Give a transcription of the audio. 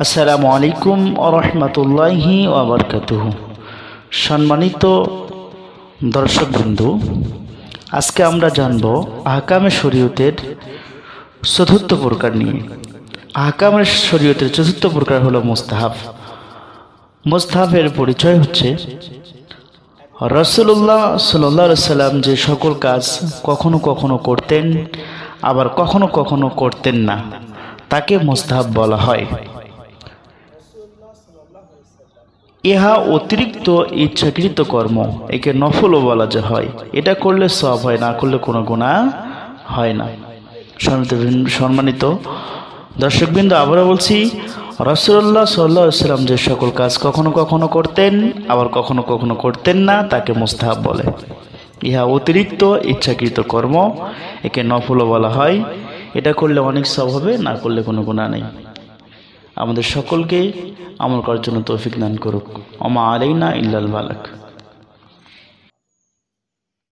আসসালামু আলাইকুম ওয়া রাহমাতুল্লাহি ওয়া বারাকাতুহু। সম্মানিত দর্শকবৃন্দ, আজকে আমরা জানব আহকামে শরীয়তের চতুর্থ প্রকার নিয়ে। আহকামে শরীয়তের চতুর্থ প্রকার হলো মুস্তাহাব। মুস্তাহাবের পরিচয় হচ্ছে রাসূলুল্লাহ সাল্লাল্লাহু আলাইহি সাল্লাম যে সকল কাজ কখনো কখনো করতেন আবার কখনো কখনো করতেন না, তাকে মুস্তাহাব বলা হয়। ইহা অতিরিক্ত ইচ্ছাকৃত কর্ম, একে নফলও বলা হয়। এটা করলে সওয়াব হয়, না করলে কোনো গুনাহ হয় না। সম্মানিত দর্শকবৃন্দ, আবারও বলছি, রাসূলুল্লাহ সাল্লাল্লাহু আলাইহি ওয়াসাল্লাম যে সকল কাজ কখনো কখনো করতেন আবার কখনো কখনো করতেন না, তাকে মুস্তাহাব বলে। ইহা অতিরিক্ত ইচ্ছাকৃত কর্ম, একে নফলও বলা হয়। এটা করলে অনেক সওয়াব হবে, না করলে কোনো গুনাহ নেই। আমাদের সকলকে আমল করার জন্য তৌফিক দান করুক। ওমা আলাইনা ইল্লাল বালাগ।